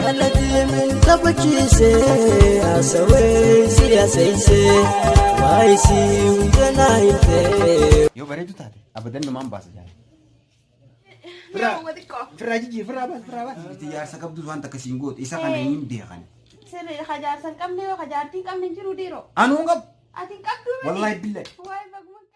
جالتي من تبكيسي أسوي سياسيسي وايسي وجنايتي يو بريدو تاتي أبدا نمان باس جاي يا وديكو فراجي فرابات يا سكب دوز وانت كسينغوت إسا كان يم ديخان سيري خجار سن كم ديو خجارتي كم نجرو ديرو أنا ونقب أتي كم دو والله بالله واي بقول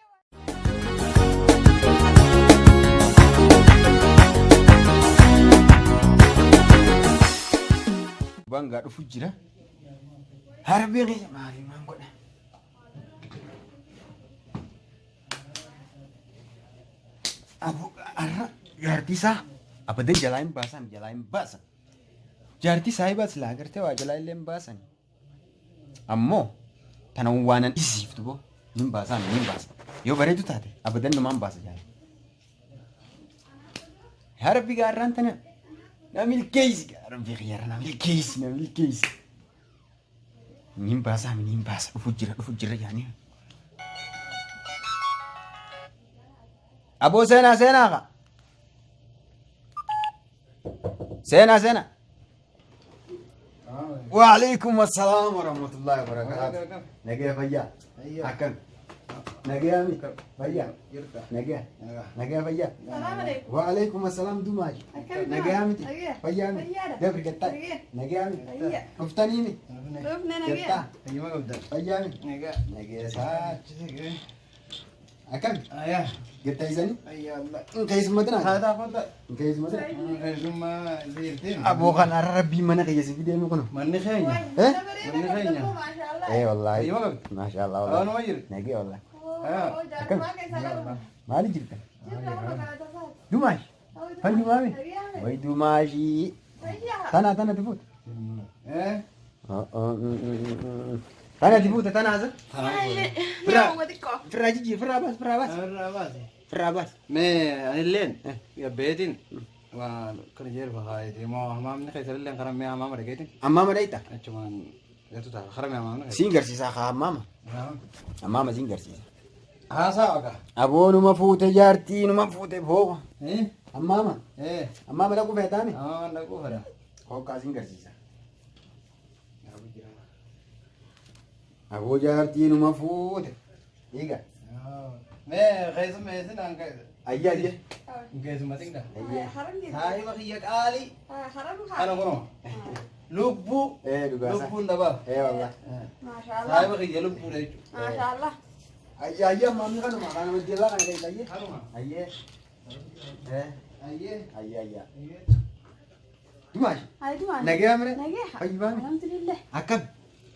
بانغا فجرة هربي غير مالي ما نقول أبو جارتي سا أبدا جلاين باسن جارتي ساي باس لا غرتي واجلاين لين باسن أمو تنوانا إسيف تبو نيم باسن يو بريدو تاتي أبدا نمان باس جاي هربي غاران تنا نعمل كيس ربي خير نعمل كيس نيم باس فجرة يعني أبو سينا وعليكم السلام ورحمة الله وبركاته نجي فيا أكن نجي أمي فيا نجي فيا السلام عليكم وعليكم السلام دوماج نجي أمي فيا أمي دبر جتا نجي أمي كفتاني أمي رفنا نجي جتا فيا أمي نجي سات أكن جتا إزاني إنك اسمتنا هذا فضل إنك اسمتنا ثم زيرتين أبو خان ربي من غير سيدي مكانه من خينا ما شاء الله إيه والله أيوة ما شاء الله أنا والله وير نجي والله أكن ما لي جرت دوماش هل دومامي وي دوماشي تنا تفوت إيه تنا تفوت تنا هذا يا وديكو فراجي فراباس فراباس ما اللين يا بيتين وكان جير بخايتي ما هم من خير اللين خرم يا ماما رجيتين أمام رأيته أجمعان يتوتا خرم يا ماما سينجر سيسا أمام سينجر سيسا ها ساعة أبو نما فوت جارتي نما فوت فوق إيه إيه أمام لا كوفي تاني نقول فرا هو كاسين كرسيسا أبو جارتي نما فوت إيجا ما خيس ما يسنا عنك أيا كيس ما تقدر حرام هاي بخيك آلي حرام أنا كنو لبو إيه دوغاسا لبو ندبا إيه والله ما شاء هاي الله بخيك لبو ليش ما شاء الله أيا مامي كانوا ما كانوا مديلا كانوا كي تايي هروما أيا أيه أيا دماش هاي دوان نجي أمري نجيح أيوة الحمد لله أكب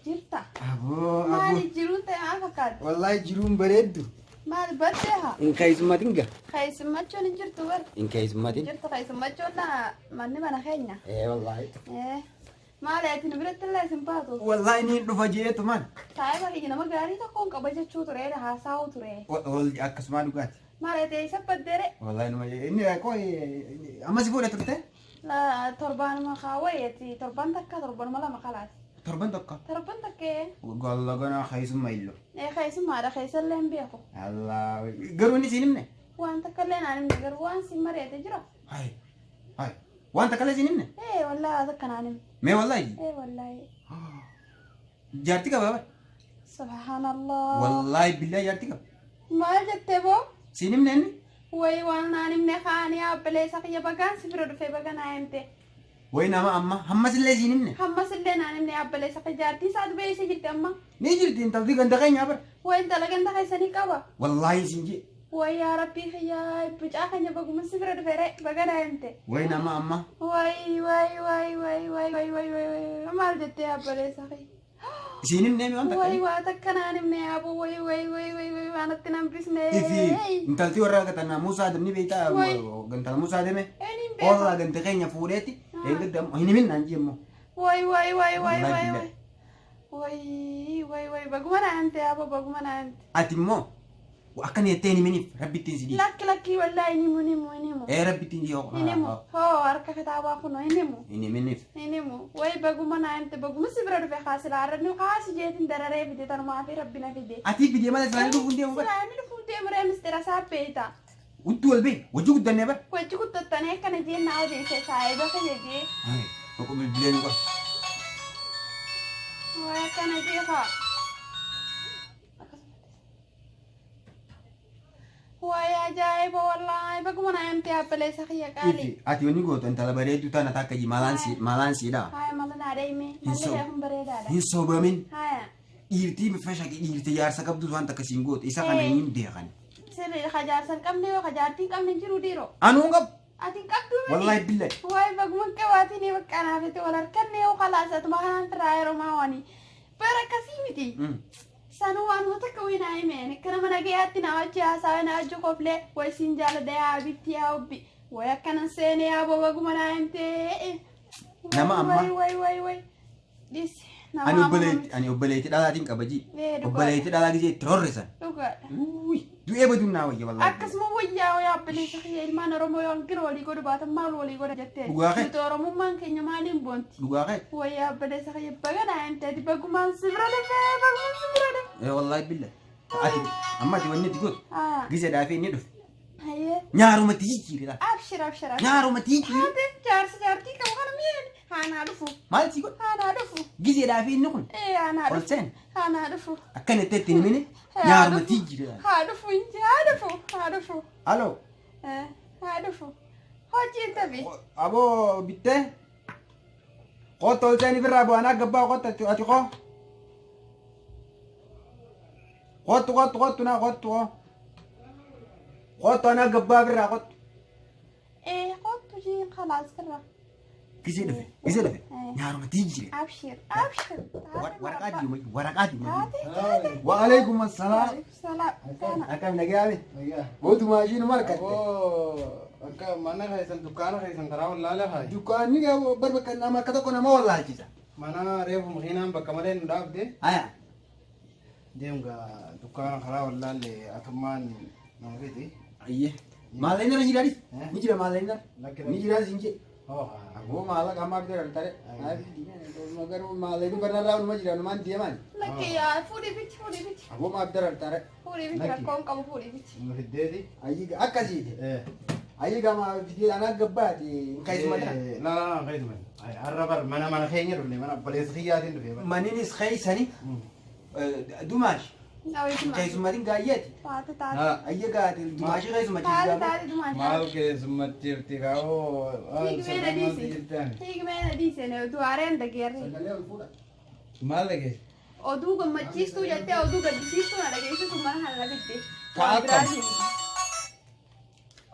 جرتا أبو مالي جروتا ما فكرت والله جروم بريدو مالي بديها إن كيس ما تنجا خيس ما تشون جرت ور إن كيس ما تنجا جرت خيس ما تشون لا ماني ما نخينا إيه والله إيه مالي أتنبرت الله سنباتو والله إني رفاجئت man Taa'ee baay'ee nama gaarii tokkoon qaba jechuu ture haasaa'u ture. wal akkasuma dhugaati Maal ta'e sabbaddere wallahi nama inni ko amma si fuudha turte la torbaan ma kaawwayeeti torban takka torban mala maqalaati. torban tokko Torban takkee gallagana khaysuma illo keessummaadha keessallee hin beeku. allah garuu inni siinimne Waan takkallee naan himne garuu waan si mari'ate jira. hay wanta kale siinimne Wallaahi akka naan himne. mee wallahi Wallaahi. jaarti qaba Subhaanallah. wallahi billahi jaarti qaba Maal jettee boo? siinimne inni Wayi waan naan himne kaanii abbilee sakiyya bagaan si bira dhufee baga naa himte. way nama amma hammasillee siinimne Hammasillee naan himne abbilee sakiyya jaartii isaatu beeyse jirti amma. ni jirti intalti ganda keenya bar Wayi dalagan keessanii qaba. wallahi siinji Wayi yaa rabbii kiyyaa bicaa keenya baguma si bira dhufeere baga naa himte. way nama amma Wayi maal jettee abbilee sakiyya? siinimne mi wanta Wayi waa takka naan himne abu wayi waan itti nambisne. ifi intalti warra gatana musa adamni beita gantala musa adame والله قنت غينا فوليتي قدام هني من عندي مو واي بقومنا أنت يا أبا بقومنا أنت أتمو وأكن يتاني مني ربي تنزلي لك والله نمو إيه ربي تنزلي نمو هو أركا كتابا خنو نمو إني مني نمو واي بقومنا أنت بقوم سبرة في خاص العرض نقاس جيت دراري بدي ترى في ربنا في دي أتي بدي ما لسه عندي فندي مو سلامي فندي مرة مسترسا بيتا ودو البي وجوك الدنيا بقى وجهك تتنى كان جينا عادي سايبة كنجي Aku beli kok. Wah kan aja kak. Wah ajaib wallahi. Bagaimana yang tiap beli sakit kali. Ati wani goto antara bare tu tanah tak kaji malansi dah. Hai malah ada ini. Malah yang bereda. Hiso bamin. Hai. Irti me fasha ki irti yar sakab tu tuan tak kasinggot. Isa kan ini dia kan. Seri kajar san kam deo kajar ti kam nin jiru diro. Anu ngap. Ati kap tu. Wallahi billah. Wah bagaimana kawati ni bakana fiti walar kan ni o khalas at makan terakhir mawani. Para kasimiti. Sanu anu tak kawin ay men. Kana managi ati na aja sa na ajo kople. Wai sinjala de abiti abi. Wai kana sene abo bagaimana ente. Nama amma. Wai. This. Ani obale ti dala tin kabaji. Obale ti dala gije terrorisan. Tuga. Ui, du eba du nawa ya wallahi. Akas mo waya ya beli sakhi ilman romo yon kiro li godo bata mal wali godo jatte. Duga ke? To romo man kenya malin bonti. Duga kai. Waya beli sakhi bagana ente di baguman sibrade fe baguman sibrade. Wallahi billah. Ati amma ti wani digot. Ah. Gije da fe ni do. Haye. Nyaaru mati jiri da. Abshir. Nyaaru mati jiri. Ate jar ti kam kana mien. Hana dufu. Mal ti got. Hana dufu. Gije da fe ni kun. Hana dufu. Olsen. Hana dufu. Akane te tin mini. Nyaaru mati jiri da. Ha dufu inti ha dufu. Allo. Ha dufu. Hoji tabi. Abo bitte. Ko tolsen ibra abo ana gabba ko ta ati ko. Qot na qot. Qot ana gabba birra qot. قط تجي خلاص كره. Gije da fe. Nyaaru mati jiri. أبشر. Warakati. Wa alaikum assalam. سلام. Akam nagabe. Go tu majinu markat. Akka mana kaisan dukana kaisan karawal lala hai. Dukan ni ga barbakan nama kata ko nama wallahi jisa. Mana refu mukhinam bakamalen ndabde. Aya. Dem ga dukana karawal lale ataman nangiti. Ayye. Malena ni jira. Ni jira malena. Lakira. Ni jira sinje. Oh. Ago mala kamar de tare. Magar malena barna raun majira no man dia man. لك يا فوري بيت. Ago ma abdar tare. فوري بيت ركون كم فوري بيت. Muhiddedi. Ayi akasi. Eh. Ayi ga ma video anak gabati kai semata. La kais man. Ay arabar mana khaynya dulu mana balis khiyatin dulu. Maninis khaisani. Dumash. ناوي Kai sumatin gayet. تعال. Ayi ga dumash kai sumatin. تعال دماغ. Mal ke sumatir tikao. هيك مين ديسي أنا دوارين دقيري. Mal lagi. أدوغ مجلسو جتة أدوغ جلسو أنا جيسو كمان هلا بدي. Kakak.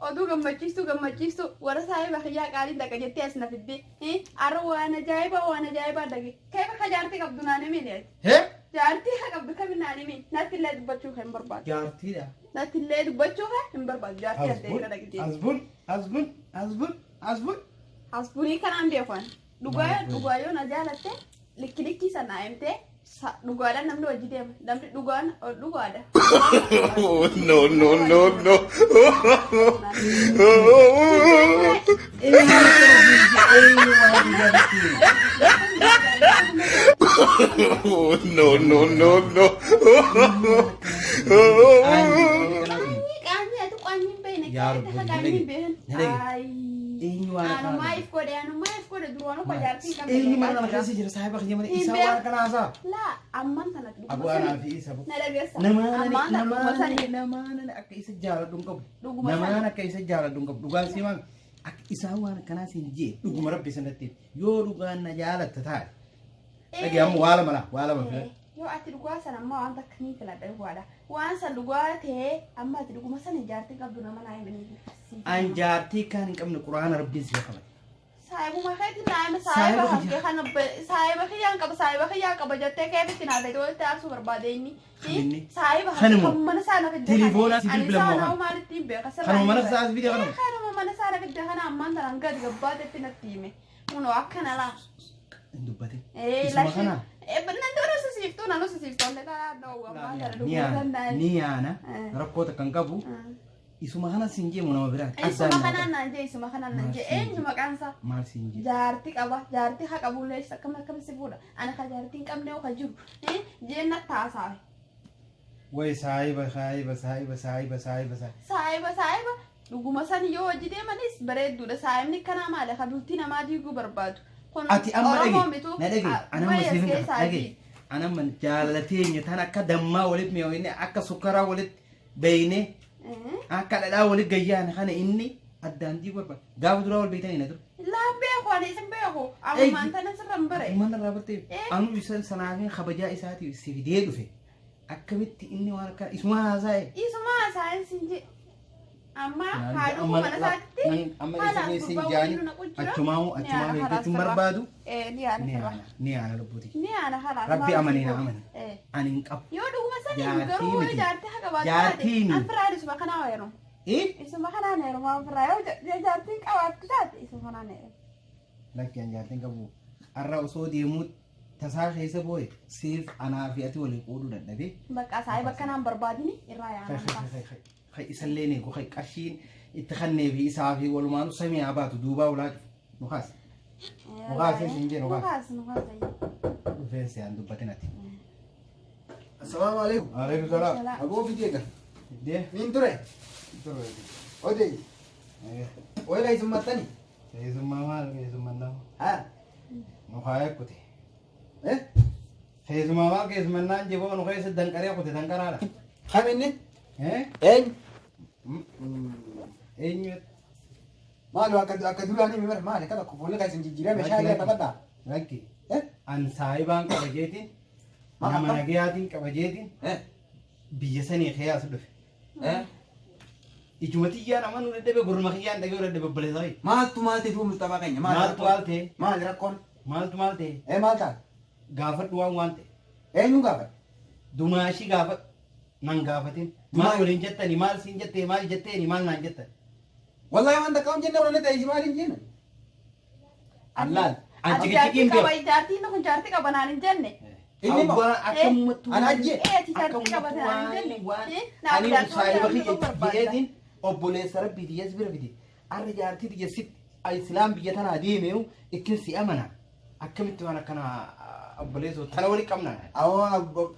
أدوغ مجلسو ورا ساي بخيا قالين دك جتة أسنا في البيت. أرو أنا جايبة دقي. كيف خجارتي قبضنا نميل؟ He? جارتي قبض كمين نميل. ناتي اللي دبتشو خم برباد. Jarti dah. ناتي اللي دبتشو خم برباد. جارتي أديك دقي. Azbun. Asbuni kan ambil kan. Duga yo najalate. Liki sana MT. Duga ada nam dua jadi apa? Duga ada. No. No. Kami itu kami bene. Ya Rabbi, Kami bene. Ay. Anu maif kode dulu anu pajarti kami. Ini mana nak sih jadi sahabat yang mana isa war kenasa? La, aman sangat. Abu anak fi isa bu. Nada biasa. Nama ak isa jala dungkap. Nama ak isa jala dungkap. Dugaan sih mang ak isa war kenasa je. Dugu marab bisa nanti. Yo dugaan na jala tatar. Lagi amu wala mana? Yo ati duga sana ma anta kini kala da wala. Wan san duga te amma ati dugu masana jarti kabdu na mana ay bani. An jarti kan kam Quran rabbin sih kaman. Saya mau makan di mana? Saya bahagia karena saya bahagia kalau jatuh kayak betina ada itu tak super bad ini. Saya bahagia mana sana kerja. Telefon asih belum mau. Sana mana tiba kasar. Kamu mana saat video kamu? Karena mana sana kerja karena aman dan angkat gabbat itu nanti me. Mau akan ala. Itu berarti. Lah. Benar tu harus sisif tu, nano sisif tu. Mereka ada Nia na. Rakot kangkabu. Isu makanan sinje mau nama berat. Isu makanan nanje. Cuma kansa. Mal sinje. Jarti hak abu leh kam sebut. Anak jarti kam neo kajur. Jenat tasa. Woi saiba. Lugu masani yo jadi manis bered duda saim ni kana male kaduti nama di gu berbadu. ati amma dhage ana masifin dhage ana man jaalatee nyatan akka dammaa walit mi'oine akka sukkaraa walit beeyne akka dhadhaa walit gayyaan kana inni addaantii barba gaafa dura wal beeytanii na dur laambee ko ani isin beeko ammaan tana sirran bare man raabate anu isan sanaafin kabajaa isaati si fidee dhufe akkamitti inni waan akka isuma haasaa'e sinje amma haadhu mana saatti amma isin jaani achuma heegachuun barbaadu ni ana lubbuti rabbi amanina ani hin qabu yoo dhuguma sani garuu jaartii haga baatu afraadis bakana weeru isuma kana neeru ma afraa jaartii qabaatu taate isuma kana neeru lakkiin jaartiin qabu arra osoo deemuu tasaa keessa booye siif anaa fi ati walii qooduu dadhabee bakka saayii bakka naan barbaadini irraa yaana خي يسليني وخي قرشين يتخني في إسعافي والمان وسمي عباته دوبا ولا نخاس نجين نخاس وفين سيان دوباتناتي السلام عليكم. عليكم السلام. أبو في جيجا ده مين ترى أودي وين هاي زمان تاني زمان ما هاي زمان ده ها نخايا كتي إيه هاي زمان ما كي زمان نان جيبوا نخايا سدان كريا كتي دان كرالا خامني إيه إيه مالو أكدولاني مير مالي كذا كفولة كذا سنجيرة مشاهير كذا لكن أن سايبان كبجيتين nama nagayaatiin qabajeetiin biyya sanii khiyaas dhufe ijumatiyyaan amma nu dadhabe gurmakiyyaan dhagee dadhabe baleesai maaltu tuu Mustafaa keenya maaltu waalte maali rakkoon maaltu maalte maal ta'a gaafadhu waan waante eenyu gaafadhu dumaashii gaafadhu nan gaafatin maal waliin jettani maal siin jettee maal jetteeni maal naan jettan wallahi waan takka jenne wala ta'e maaliin jenna allaal ati jaartii qaba jaartii nu jaartii qaba naan hin jenne ini mau akan aja ani usai bagi jedin obole sarbi dia sibir bidi arri jarti dia sit islam biya tana adimeu ikin si amana akamitu ana kana obole so tana wali kamna awo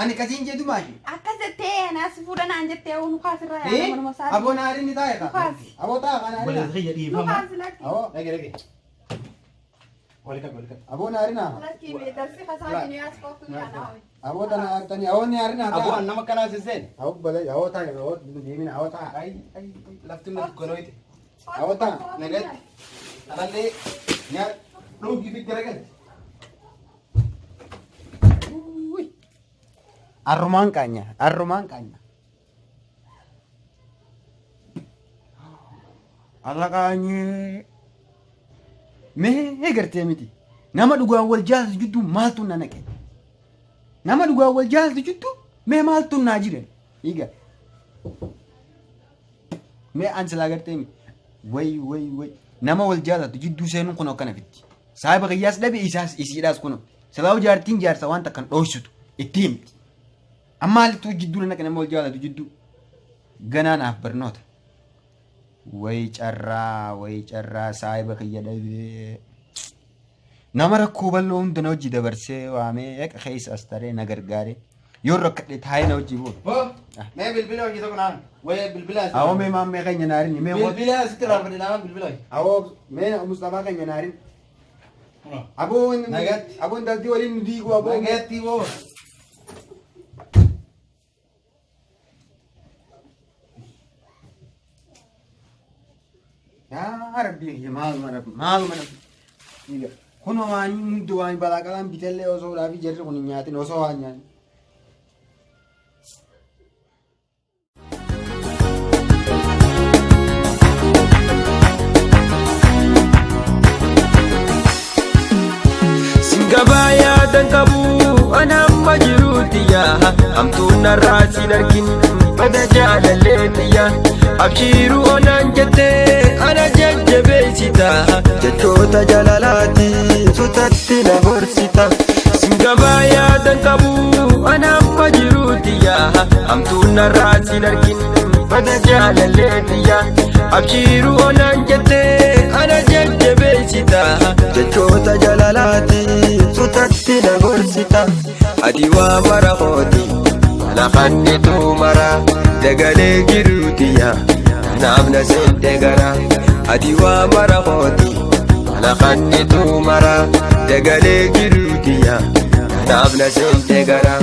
ani kasin jedu mashi akasete na sifura na anjete unu khasira ya mana masal abo nari ni tae ka abo ta kana boleh saya di faham awo lagi Walika. Abo nari na. Laki me darsi khasani ni asko tu ya na hoy. Abo tani awo ni ari na. Abo nama kana sesen. Abo bale awo ta awo dimi awo ta Ai laftu na konoite. Awo ta Nagat. Alalle nyar lu gifik geragan. Arruman kanya. Allah kanya. Mee gartee miti nama dhugaan wal jaalatu jiddu maaltu na naqe nama dhugaan wal jaalatu jiddu mee maaltu na jire iga mee ansala gartee miti way nama wal jaalatu jiddu seenuun kun akkana fitti saahiba qiyyaas dhabe isaas isiidhaas kun salaawu jaartiin jaarsa waan takkan dhoysitu itti himti amma halittuu jidduu na naqe nama wal jaalatu jiddu ganaa naaf barnoota way carraa saahiba kiyya dhabe nama rakkoo bal'oo hundana hojii dabarsee waamee eqa keessa as taree na gargaare yoo rakkadhe taa'ee na hojii bu'u. Mee bilbila hojii tokko naan wayee bilbila. Awoo mee maammee keenya naarin mee bilbila sitti raafadhe naan bilbila. Awoo mee Mustafaa keenya naarin. Aboo intaltii waliin nu diigu aboo. Nagatti boo. Yaa Rabbi maaluma rabbi. Kun waan hundi waan balaaqalaan bitellee osoo dhaafi jarri kun hin nyaatin osoo waan nyaanni. Singabaa yaadan qabu anamma jiruuti yaa hamtuun narraa siin argin bada jaalallee yaa abshiiruu onaan jettee ana jajjabeessita jechoota jaalalaati sutatti na gorsita. Singabaa yaadan qabu anamma jiruuti yaa hamtuun narraa siin argin bada jaalallee yaa abshiiruu onaan jettee ana jajjabeessita jechoota jaalalaati sutatti na gorsita. Adiwaa mara kooti lafanni tuumara dagalee jiruuti yaa naamna seente gara adiwaa mara kooti kalaqannitu mara dagalee jiruutiya kanaaf na seente gara